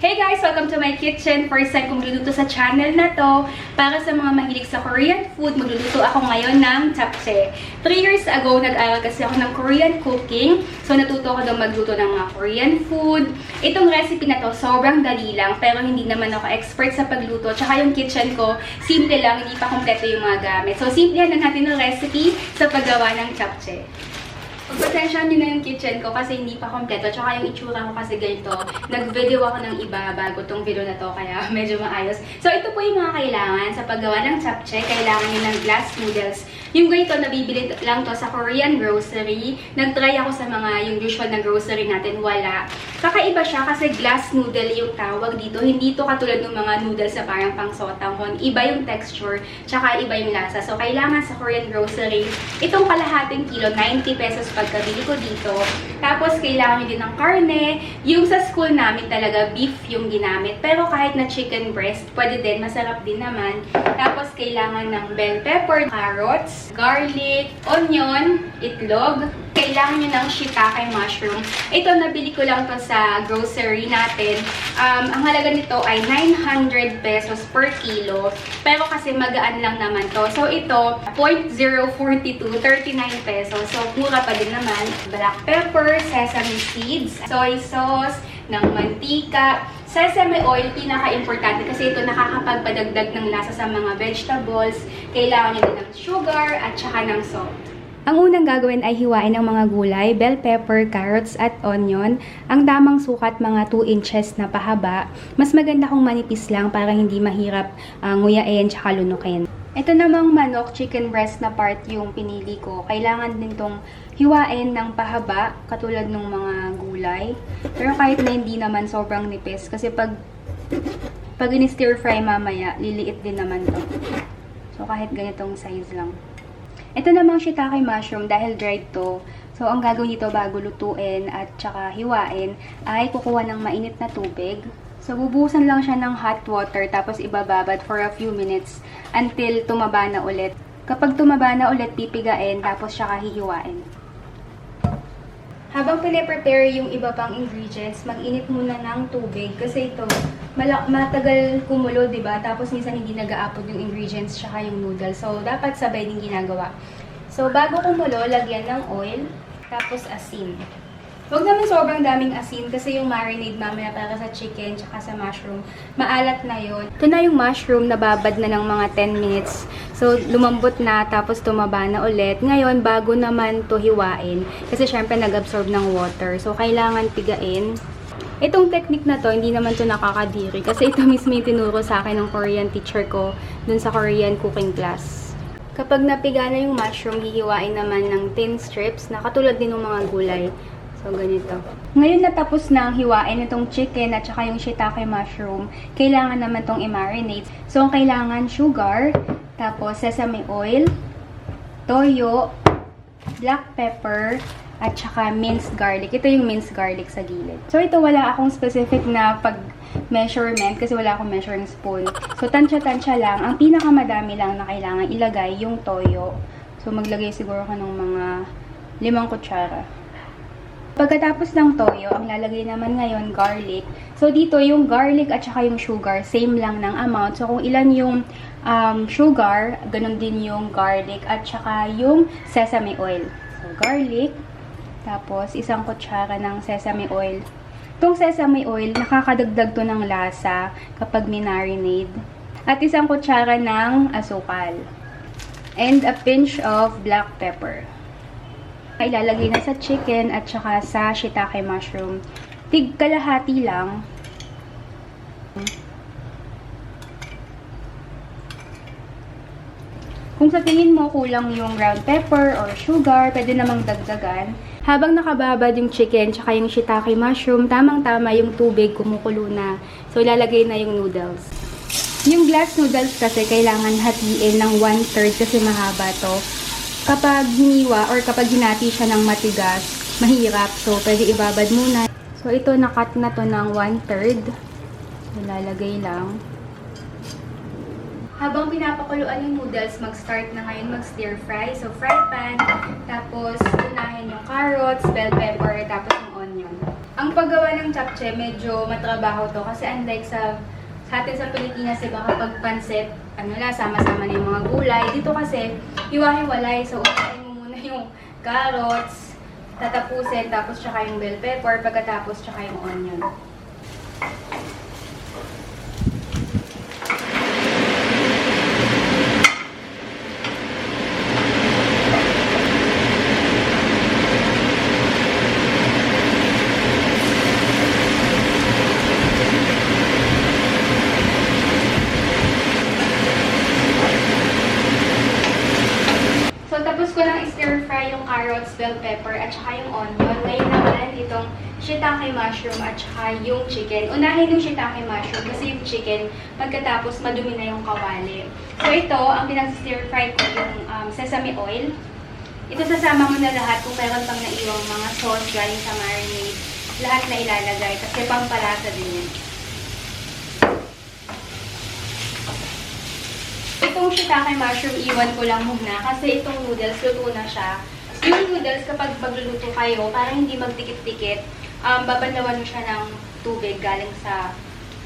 Hey guys! Welcome to my kitchen. First time kong magluluto sa channel na to. Para sa mga mahilig sa Korean food, magluluto ako ngayon ng japchae. 3 years ago, nag-aral kasi ako ng Korean cooking. So, natuto ako daw magluto ng mga Korean food. Itong recipe na to, sobrang dali lang. Pero hindi naman ako expert sa pagluto. Tsaka yung kitchen ko, simple lang. Hindi pa kompleto yung mga gamit. So, simplihan na natin yung recipe sa paggawa ng japchae. Pagpasensyahan nyo na yung kitchen ko kasi hindi pa kompleto. Tsaka yung itsura ko kasi ganito. Nag-video ako ng iba bago tong video na to. Kaya medyo maayos. So, ito po yung mga kailangan sa paggawa ng japchae. Kailangan nyo ng glass noodles. Yung ganito, nabibili lang to sa Korean grocery. Nag-try ako sa mga yung usual na grocery natin. Wala. Kakaiba siya kasi glass noodle yung tawag dito. Hindi to katulad ng mga noodles na parang pang sotanghon. Iba yung texture. Tsaka iba yung lasa. So, kailangan sa Korean grocery, itong kalahating kilo, 90 pesos pagkabili ko dito. Tapos, kailangan nyo din ng karne. Yung sa school namin talaga, beef yung ginamit. Pero kahit na chicken breast, pwede din. Masarap din naman. Tapos, kailangan ng bell pepper, carrots, garlic, onion, itlog. Kailangan nyo ng shiitake mushroom. Ito, nabili ko lang to sa grocery natin. Ang halaga nito ay 900 pesos per kilo. Pero kasi magaan lang naman to. So, ito, 0.042, 39 pesos. So, mura pa din naman. Black pepper, sesame seeds, soy sauce, ng mantika. Sesame oil, pinaka-importante kasi ito nakakapagpadagdag ng lasa sa mga vegetables. Kailangan nyo din ng sugar at saka ng salt. Ang unang gagawin ay hiwain ng mga gulay, bell pepper, carrots at onion. Ang tamang sukat mga 2 inches na pahaba. Mas maganda kung manipis lang para hindi mahirap nguyain at lunukin. Ito namang manok, chicken breast na part yung pinili ko. Kailangan din tong hiwain ng pahaba, katulad ng mga gulay. Pero kahit na hindi naman sobrang nipis. Kasi pag in-stir fry mamaya, liliit din naman to. So kahit ganitong size lang. Ito namang shiitake mushroom dahil dried to. So, ang gagawin dito bago lutuin at saka hiwain ay kukuha ng mainit na tubig. So, bubuhusan lang siya ng hot water tapos ibababad for a few minutes until tumaba na ulit. Kapag tumaba na ulit, pipigain tapos saka hihiwain. Habang pine-prepare yung iba pang ingredients, mag-init muna ng tubig kasi ito, matagal kumulo, diba? Tapos minsan hindi nag-aapod yung ingredients tsaka yung noodles. So, dapat sabay din ginagawa. So, bago kumulo, lagyan ng oil, tapos asin. Huwag naman sobrang daming asin kasi yung marinade mamaya para sa chicken tsaka sa mushroom, maalat na yun. Ito na yung mushroom, nababad na ng mga 10 minutes. So, lumambot na, tapos tumaba na ulit. Ngayon, bago naman to hiwain, kasi syempre nag-absorb ng water. So, kailangan pigain. Itong technique na to, hindi naman to nakakadiri. Kasi ito mismo yung tinuro sa akin ng Korean teacher ko dun sa Korean cooking class. Kapag napiga na yung mushroom, hihiwain naman ng thin strips na katulad din ng mga gulay. So, ganito. Ngayon natapos na ang hiwain itong chicken at saka yung shiitake mushroom, kailangan naman itong i-marinate. So, kailangan sugar, tapos sesame oil, toyo, black pepper, at saka minced garlic. Ito yung minced garlic sa gilid. So, ito wala akong specific na pag-measurement kasi wala akong measuring spoon. So, tansya-tansya lang. Ang pinakamadami lang na kailangan ilagay yung toyo. So, maglagay siguro ka ng mga 5 kutsara. Pagkatapos ng toyo, ang lalagay naman ngayon, garlic. So, dito yung garlic at saka yung sugar, same lang ng amount. So, kung ilan yung sugar, ganun din yung garlic at saka yung sesame oil. So, garlic, tapos 1 kutsara ng sesame oil. Itong sesame oil, nakakadagdag to ng lasa kapag minarinade. At 1 kutsara ng asukal. And a pinch of black pepper. Ilalagay na sa chicken at saka sa shiitake mushroom. Tig kalahati lang. Kung sa tingin mo kulang yung ground pepper or sugar, pwede namang dagdagan. Habang nakababad yung chicken tsaka yung shiitake mushroom, tamang-tama yung tubig kumukulo na. So, ilalagay na yung noodles. Yung glass noodles kasi kailangan hatiin ng 1/3 kasi mahaba to. Kapag hiniwa or kapag hinati siya ng matigas, mahirap. So, pwede ibabad muna. So, ito nakat na to ng 1/3. Ilalagay lang. Habang pinapakuluan yung noodles, mag-start na ngayon mag-stir fry. So, fry pan, tapos unahin yung carrots, bell pepper, tapos yung onion. Ang paggawa ng japchae, medyo matrabaho to. Kasi unlike sa atin sa Pilipinas, diba, kapag pansit, sama-sama na yung mga gulay. Dito kasi, hiwa-hiwalay. So, unahin mo muna yung carrots, tatapusin, tapos tsaka yung bell pepper, pagkatapos tsaka yung onion. So, tapos ko lang stir-fry yung carrots, bell pepper, at saka yung onion. Ngayon naman, itong shiitake mushroom at saka yung chicken. Unahin yung shiitake mushroom kasi yung chicken, pagkatapos madumi na yung kawali. So, ito, ang pinag-stir-fry ko yung sesame oil. Ito sasama mo na lahat kung meron pang naiwang mga sauce galing sa marinade. Lahat na ilalagay kasi pampalasa din yun. Itong shiitake mushroom, iwan ko lang muna kasi itong noodles, luto na siya. Yung noodles, kapag magluluto kayo, para hindi magdikit-dikit, babanlawan mo siya ng tubig galing sa...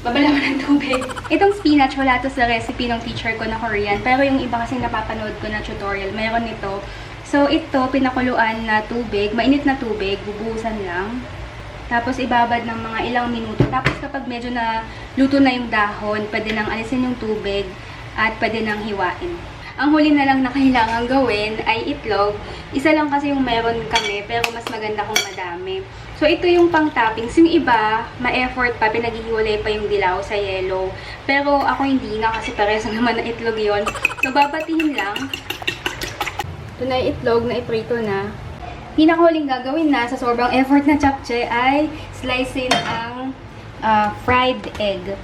Babanlawan ng tubig. Itong spinach, wala to sa recipe ng teacher ko na Korean. Pero yung iba kasing napapanood ko na tutorial, mayroon nito. So, ito, pinakuluan na tubig, mainit na tubig, bubuhusan lang. Tapos, ibabad ng mga ilang minuto. Tapos, kapag medyo na luto na yung dahon, pwede nang alisin yung tubig at pwede nang hiwain. Ang huli na lang na kailangan gawin ay itlog. Isa lang kasi yung meron kami, pero mas maganda kung madami. So, ito yung pang-toppings. Yung iba, ma-effort pa, pinaghihiwalay pa yung dilaw sa yellow. Pero ako hindi na kasi parehas naman na itlog yon. So, babatihin lang. Ito na yung itlog na iprito na. Pinakahuling gagawin na sa sobrang effort na japchae ay slicein ang fried egg.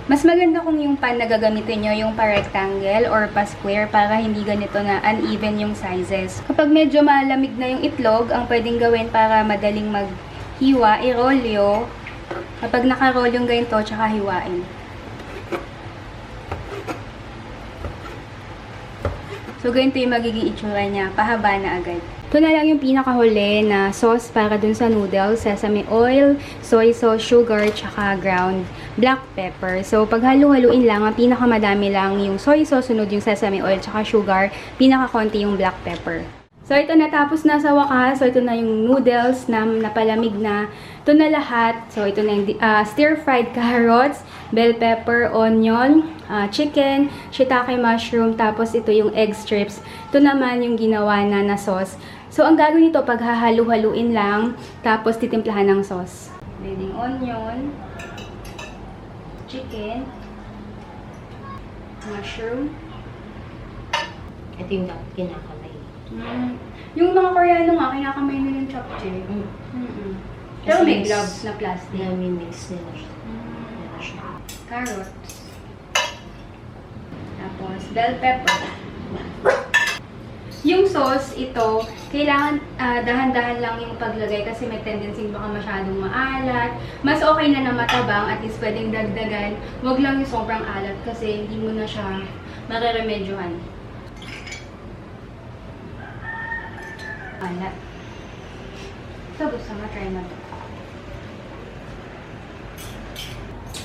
Mas maganda kung yung pan na gagamitin nyo, yung pa-rectangle or pa-square para hindi ganito na uneven yung sizes. Kapag medyo malamig na yung itlog, ang pwedeng gawin para madaling maghiwa, i-rolyo. Kapag naka-roll yung ganito, tsaka hiwain. So, ganito yung magiging itsura niya. Pahaba na agad. Ito na lang yung pinakahuli na sauce para dun sa noodles. Sesame oil, soy sauce, sugar, tsaka ground black pepper. So, pag halu-haluin lang, ang pinakamadami lang yung soy sauce, sunod yung sesame oil, tsaka sugar, pinakakonti yung black pepper. So, ito natapos na sa wakas. So, ito na yung noodles na napalamig na. Ito na lahat. So, ito na yung stir-fried carrots, bell pepper, onion, chicken, shiitake mushroom, tapos ito yung egg strips. Ito naman yung ginawa na sauce. So, ang gagawin nito, pag hahalu-haluin lang, tapos titimplahan ng sauce. Then, yung onion, chicken, mushroom. Ito yung kinakamay. Yung mga Koreano nga, kinakamay nila yung japchae. Pero may gloves na plastic. Nami-mix nila siya. Carrots. Tapos, bell pepper. Yung sauce, ito, kailangan dahan-dahan lang yung paglagay kasi may tendency baka masyadong maalat. Mas okay na matabang, at least pwedeng dagdagan. Huwag lang yung sobrang alat kasi hindi mo na siya mareremedyohan. Alat. So, gusto mo, try na to.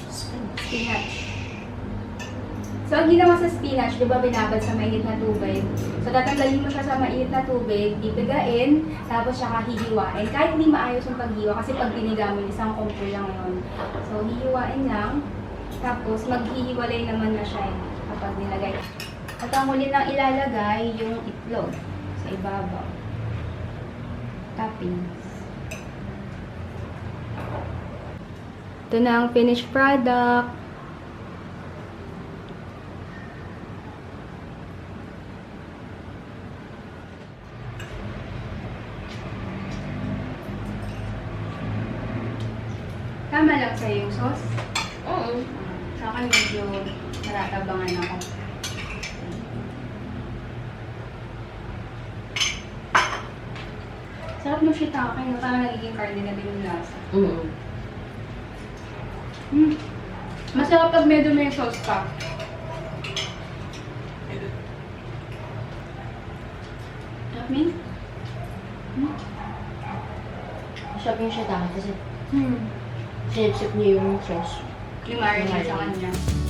Spinach. So, ang ginawa sa spinach, di ba binabad sa mainit na tubig? So, tatanggalin mo siya sa mainit na tubig, bibigain, tapos siya hihiwain. Kahit hindi maayos yung paghiwa, kasi pag biniga mo, isang compo lang yun. So, hihiwain lang, tapos maghihiwalay naman na siya kapag nilagay. At ang huli nang ilalagay, yung itlog sa ibabaw. Toppings. Ito na ang finished product. Tama lang sa'yo yung sauce? Oo. Sa akin medyo naratabangan ako. Sarap ng shiitake, no? Parang nagiging karne na din yung lasa. Masarap pag medyo may sauce pa. Sarap min? Masarap yung shiitake kasi Sinipsip niya yung sauce. Yung marinade sa kanya.